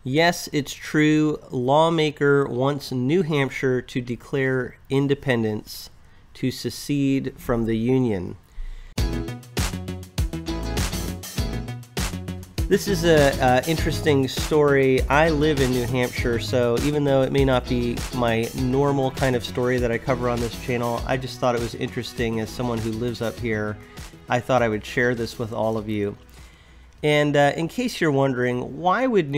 Yes, it's true. Lawmaker wants New Hampshire to declare independence, to secede from the Union. This is an interesting story. I live in New Hampshire, so even though it may not be my normal kind of story that I cover on this channel, I just thought it was interesting as someone who lives up here. I thought I would share this with all of you. And in case you're wondering, why would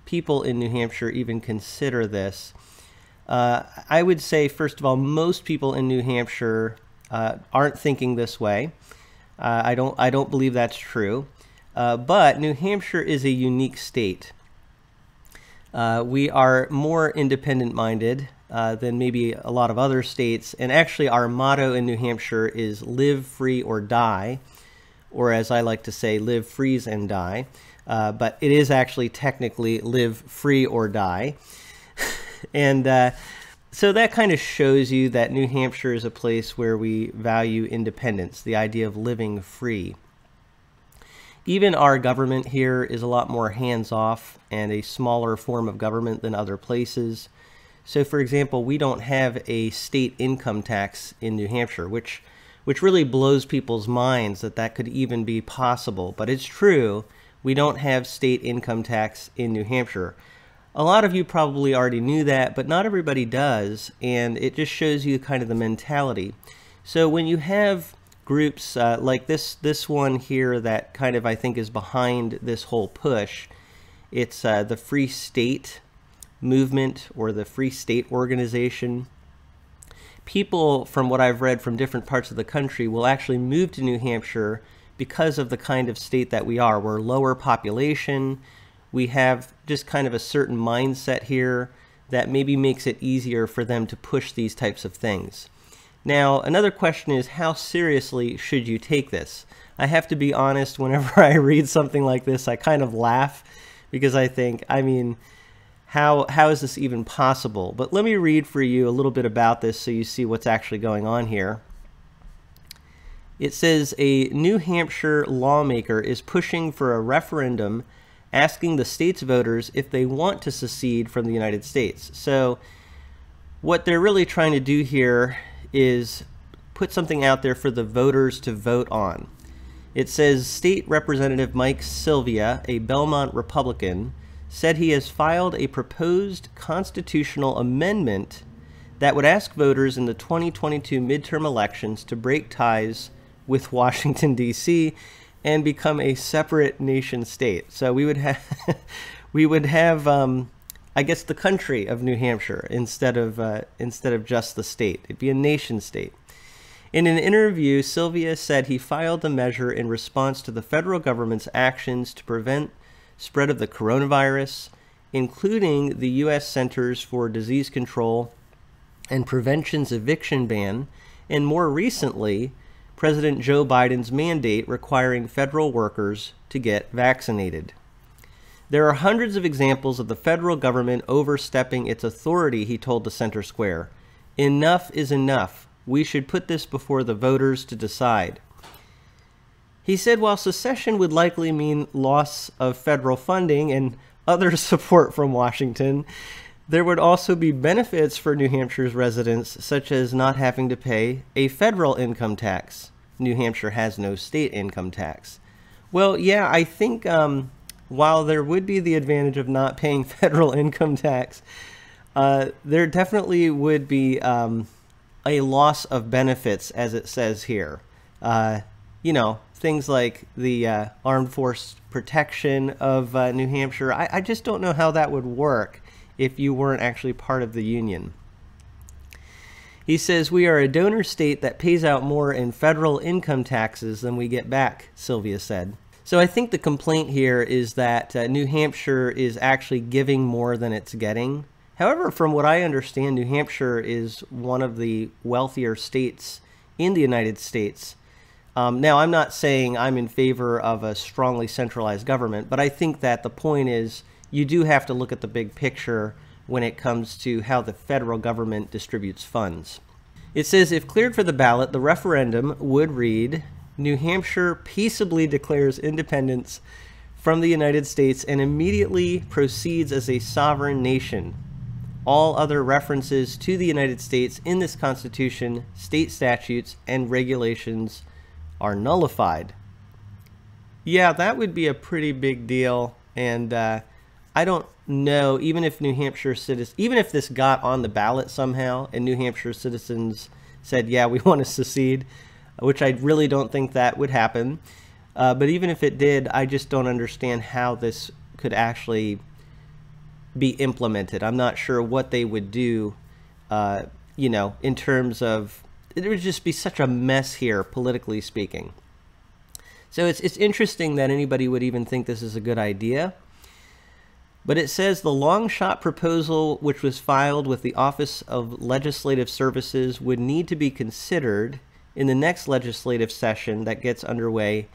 people in New Hampshire even consider this? I would say, first of all, most people in New Hampshire aren't thinking this way. I don't believe that's true. But New Hampshire is a unique state. We are more independent-minded than maybe a lot of other states. And actually, our motto in New Hampshire is live, free, or die. Or as I like to say, live, freeze, and die. But it is actually technically live, free, or die. And so that kind of shows you that New Hampshire is a place where we value independence, the idea of living free. Even our government here is a lot more hands-off and a smaller form of government than other places. So, for example, we don't have a state income tax in New Hampshire, which really blows people's minds that could even be possible. But it's true, we don't have state income tax in New Hampshire. A lot of you probably already knew that, but not everybody does, and it just shows you kind of the mentality. So when you have groups like this one here that kind of I think is behind this whole push, it's the Free State Movement or the Free State Organization. People, from what I've read from different parts of the country, will actually move to New Hampshire because of the kind of state that we are. We're lower population. We have just kind of a certain mindset here that maybe makes it easier for them to push these types of things. Now, another question is, how seriously should you take this? I have to be honest, whenever I read something like this, I kind of laugh because I think, I mean, how is this even possible? But let me read for you a little bit about this so you see what's actually going on here. It says, a New Hampshire lawmaker is pushing for a referendum asking the state's voters if they want to secede from the United States. So what they're really trying to do here is put something out there for the voters to vote on. It says State Representative Mike Sylvia, a Belmont Republican, said he has filed a proposed constitutional amendment that would ask voters in the 2022 midterm elections to break ties with Washington, D.C. and become a separate nation state. So we would have I guess the country of New Hampshire instead of just the state. It'd be a nation state. In an interview, Sylvia said he filed the measure in response to the federal government's actions to prevent spread of the coronavirus, including the U.S. Centers for Disease Control and Prevention's eviction ban, and more recently, President Joe Biden's mandate requiring federal workers to get vaccinated. There are hundreds of examples of the federal government overstepping its authority, he told the Center Square. Enough is enough. We should put this before the voters to decide. He said while secession would likely mean loss of federal funding and other support from Washington, there would also be benefits for New Hampshire's residents, such as not having to pay a federal income tax. New Hampshire has no state income tax. Well, yeah, I think while there would be the advantage of not paying federal income tax, there definitely would be a loss of benefits, as it says here. You know, things like the armed force protection of New Hampshire. I just don't know how that would work if you weren't actually part of the Union. He says, we are a donor state that pays out more in federal income taxes than we get back, Sylvia said. So I think the complaint here is that New Hampshire is actually giving more than it's getting. However, from what I understand, New Hampshire is one of the wealthier states in the United States. Now, I'm not saying I'm in favor of a strongly centralized government, but I think that the point is you do have to look at the big picture when it comes to how the federal government distributes funds. It says, if cleared for the ballot, the referendum would read, New Hampshire peaceably declares independence from the United States and immediately proceeds as a sovereign nation. All other references to the United States in this Constitution, state statutes, and regulations are nullified. Yeah, that would be a pretty big deal, and I don't know, even if New Hampshire citizens, even if this got on the ballot somehow and New Hampshire citizens said, yeah, we want to secede, which I really don't think that would happen. But even if it did, I just don't understand how this could actually be implemented. I'm not sure what they would do, you know, in terms of, it would just be such a mess here, politically speaking. So it's interesting that anybody would even think this is a good idea. But it says the long shot proposal, which was filed with the Office of Legislative Services, would need to be considered in the next legislative session that gets underway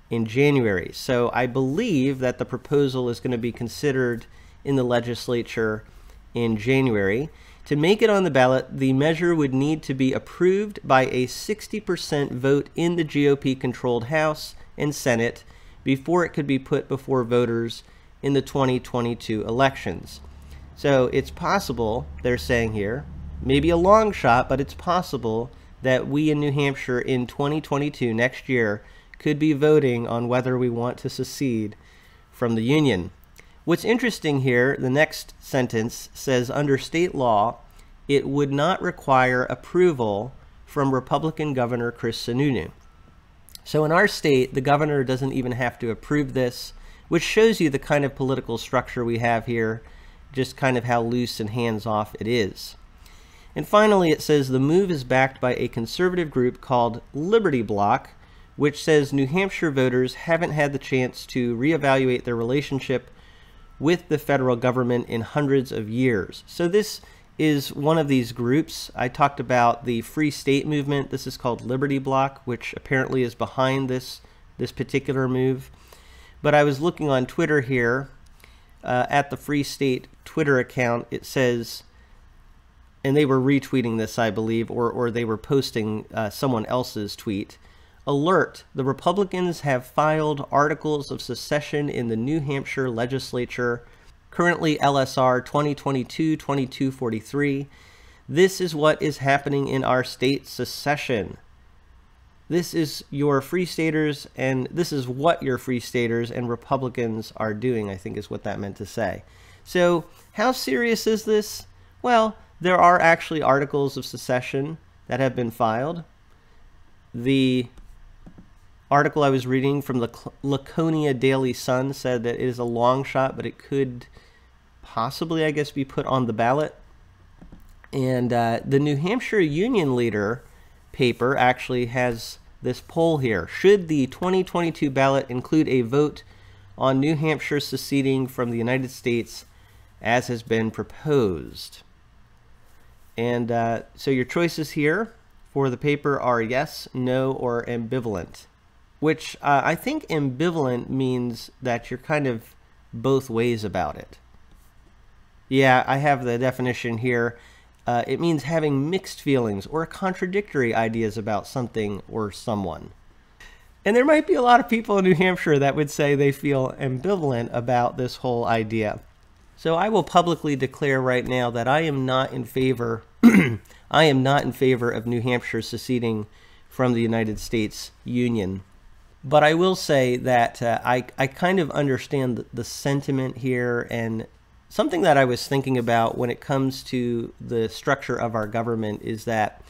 in January. So I believe that the proposal is going to be considered in the legislature in January. To make it on the ballot, the measure would need to be approved by a 60% vote in the GOP-controlled House and Senate before it could be put before voters in the 2022 elections. So it's possible, they're saying here, maybe a long shot, but it's possible that we in New Hampshire in 2022, next year, could be voting on whether we want to secede from the Union. What's interesting here, the next sentence says, under state law, it would not require approval from Republican Governor Chris Sununu. So in our state, the governor doesn't even have to approve this, which shows you the kind of political structure we have here, just kind of how loose and hands-off it is. And finally, it says the move is backed by a conservative group called Liberty Bloc, which says New Hampshire voters haven't had the chance to reevaluate their relationship with the federal government in hundreds of years. So this is one of these groups. I talked about the Free State movement. This is called Liberty Bloc, which apparently is behind this particular move. But I was looking on Twitter here at the Free State Twitter account. It says, and they were retweeting this, I believe, or they were posting someone else's tweet. Alert, the Republicans have filed articles of secession in the New Hampshire Legislature, currently LSR 2022-2243. This is what is happening in our state secession. This is your Free Staters, and this is what your Free Staters and Republicans are doing, I think is what that meant to say. So how serious is this? Well, there are actually articles of secession that have been filed. The article I was reading from the Laconia Daily Sun said that it is a long shot, but it could possibly, I guess, be put on the ballot. And the New Hampshire Union Leader paper actually has this poll here. Should the 2022 ballot include a vote on New Hampshire seceding from the United States as has been proposed? And so your choices here for the paper are yes, no, or ambivalent, which I think ambivalent means that you're kind of both ways about it. Yeah, I have the definition here. It means having mixed feelings or contradictory ideas about something or someone. And there might be a lot of people in New Hampshire that would say they feel ambivalent about this whole idea. So I will publicly declare right now that I am not in favor I am not in favor of New Hampshire seceding from the United States Union. But I will say that I kind of understand the sentiment here, and something that I was thinking about when it comes to the structure of our government is that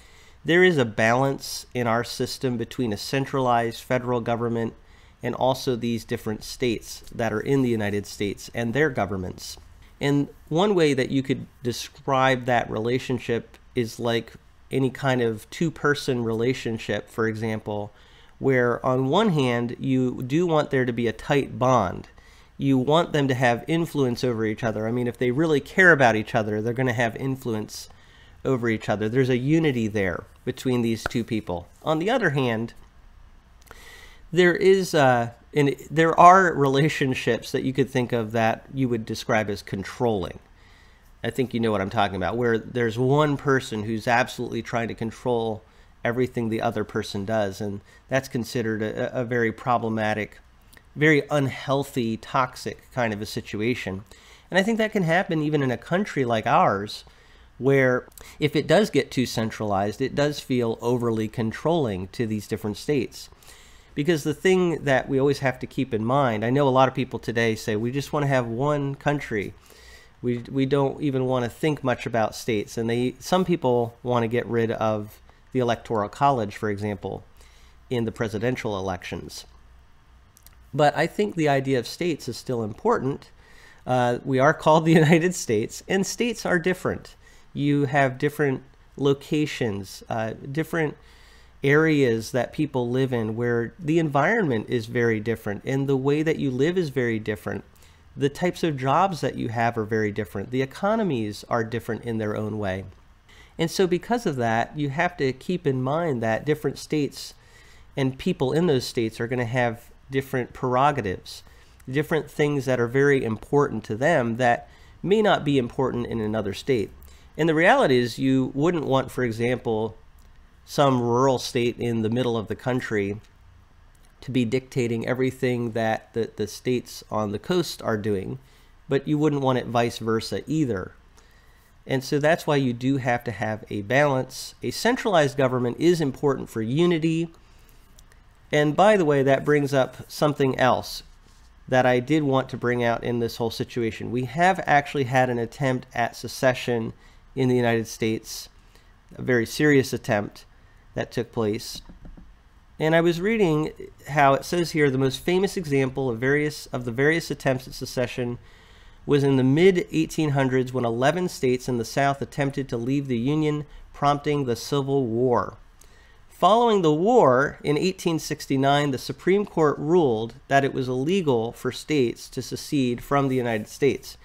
there is a balance in our system between a centralized federal government and also these different states that are in the United States and their governments. And one way that you could describe that relationship is like any kind of two-person relationship, for example, where on one hand, you do want there to be a tight bond. You want them to have influence over each other. I mean, if they really care about each other, they're going to have influence over each other. There's a unity there between these two people. On the other hand, there are relationships that you could think of that you would describe as controlling. I think you know what I'm talking about, where there's one person who's absolutely trying to control everything the other person does, and that's considered a very problematic very unhealthy, toxic kind of a situation. And I think that can happen even in a country like ours, where if it does get too centralized, it does feel overly controlling to these different states. Because the thing that we always have to keep in mind, I know a lot of people today say we just want to have one country. We don't even want to think much about states. And some people want to get rid of the Electoral College, for example, in the presidential elections. But I think the idea of states is still important. We are called the United States, and states are different. You have different locations, different areas that people live in where the environment is very different and the way that you live is very different. The types of jobs that you have are very different. The economies are different in their own way. And so because of that, you have to keep in mind that different states and people in those states are going to have different prerogatives, different things that are very important to them that may not be important in another state. And the reality is you wouldn't want, for example, some rural state in the middle of the country to be dictating everything that the states on the coast are doing, but you wouldn't want it vice versa either. And so that's why you do have to have a balance. A centralized government is important for unity. And by the way, that brings up something else that I did want to bring out in this whole situation. We have actually had an attempt at secession in the United States, a very serious attempt that took place. And I was reading how it says here the most famous example of the various attempts at secession was in the mid-1800s when 11 states in the South attempted to leave the Union, prompting the Civil War. Following the war, in 1869, the Supreme Court ruled that it was illegal for states to secede from the United States,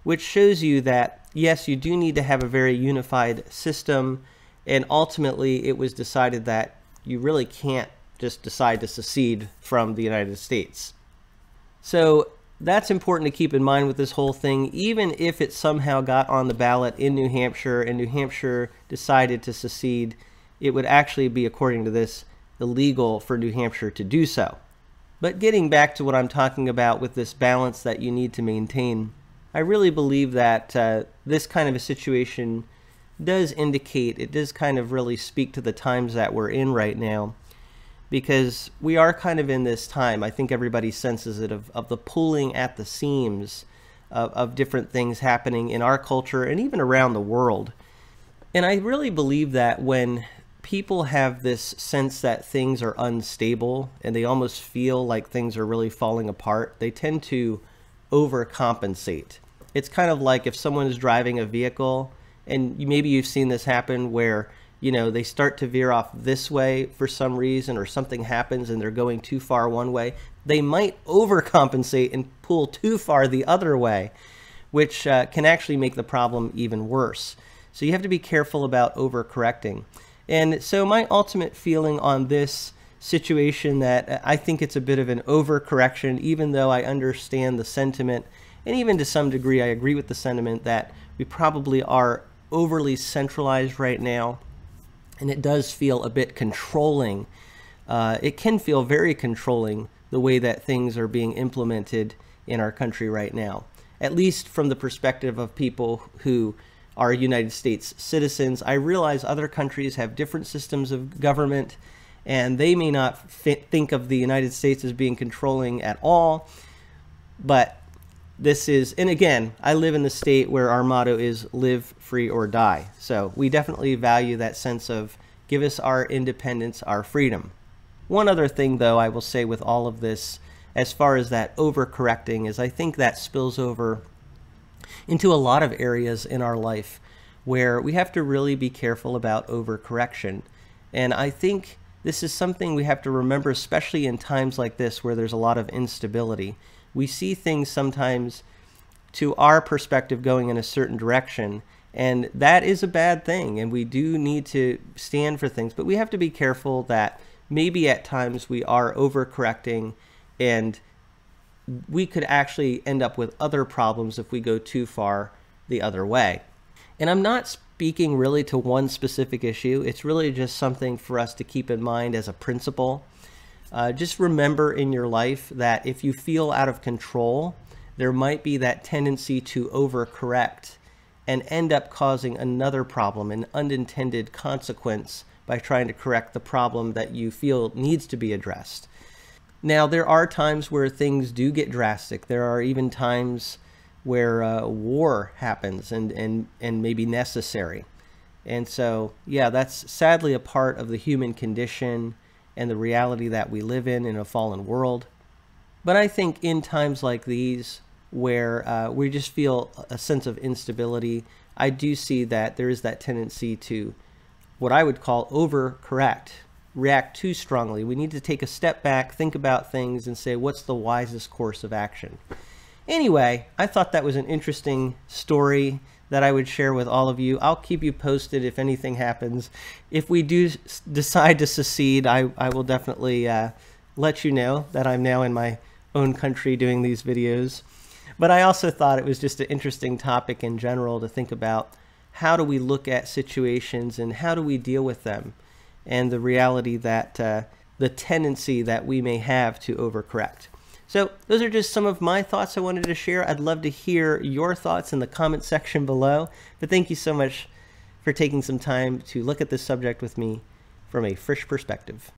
which shows you that, yes, you do need to have a very unified system, and ultimately it was decided that you really can't just decide to secede from the United States. So that's important to keep in mind with this whole thing. Even if it somehow got on the ballot in New Hampshire and New Hampshire decided to secede, it would actually be, according to this, illegal for New Hampshire to do so. But getting back to what I'm talking about with this balance that you need to maintain, I really believe that this kind of a situation does indicate, it does kind of really speak to the times that we're in right now, because we are kind of in this time, I think everybody senses it, of the pulling at the seams of different things happening in our culture and even around the world. And I really believe that when people have this sense that things are unstable and they almost feel like things are really falling apart, they tend to overcompensate. It's kind of like if someone is driving a vehicle, and maybe you've seen this happen where, you know, they start to veer off this way for some reason, or something happens and they're going too far one way. They might overcompensate and pull too far the other way, which can actually make the problem even worse. So you have to be careful about overcorrecting. And so my ultimate feeling on this situation, that I think it's a bit of an overcorrection, even though I understand the sentiment, and even to some degree I agree with the sentiment that we probably are overly centralized right now, and it does feel a bit controlling. It can feel very controlling the way that things are being implemented in our country right now, at least from the perspective of people who are United States citizens. I realize other countries have different systems of government, and they may not think of the United States as being controlling at all, but this is, and again, I live in the state where our motto is live free or die. So we definitely value that sense of give us our independence, our freedom. One other thing, though, I will say with all of this, as far as that overcorrecting, is I think that spills over into a lot of areas in our life where we have to really be careful about overcorrection. And I think this is something we have to remember, especially in times like this where there's a lot of instability. We see things sometimes to our perspective going in a certain direction, and that is a bad thing, and we do need to stand for things, but we have to be careful that maybe at times we are overcorrecting, and we could actually end up with other problems if we go too far the other way. And I'm not speaking really to one specific issue. It's really just something for us to keep in mind as a principle. Just remember in your life that if you feel out of control, there might be that tendency to overcorrect and end up causing another problem, an unintended consequence, by trying to correct the problem that you feel needs to be addressed. Now, there are times where things do get drastic. There are even times where war happens and may be necessary. And so, yeah, that's sadly a part of the human condition and the reality that we live in a fallen world. But I think in times like these, where we just feel a sense of instability, I do see that there is that tendency to what I would call overcorrect, react too strongly. We need to take a step back, think about things, and say, what's the wisest course of action? Anyway, I thought that was an interesting story that I would share with all of you. I'll keep you posted if anything happens. If we do decide to secede, I will definitely let you know that I'm now in my own country doing these videos. But I also thought it was just an interesting topic in general to think about. How do we look at situations and how do we deal with them? And the reality that the tendency that we may have to overcorrect. So those are just some of my thoughts I wanted to share. I'd love to hear your thoughts in the comment section below. But thank you so much for taking some time to look at this subject with me from a fresh perspective.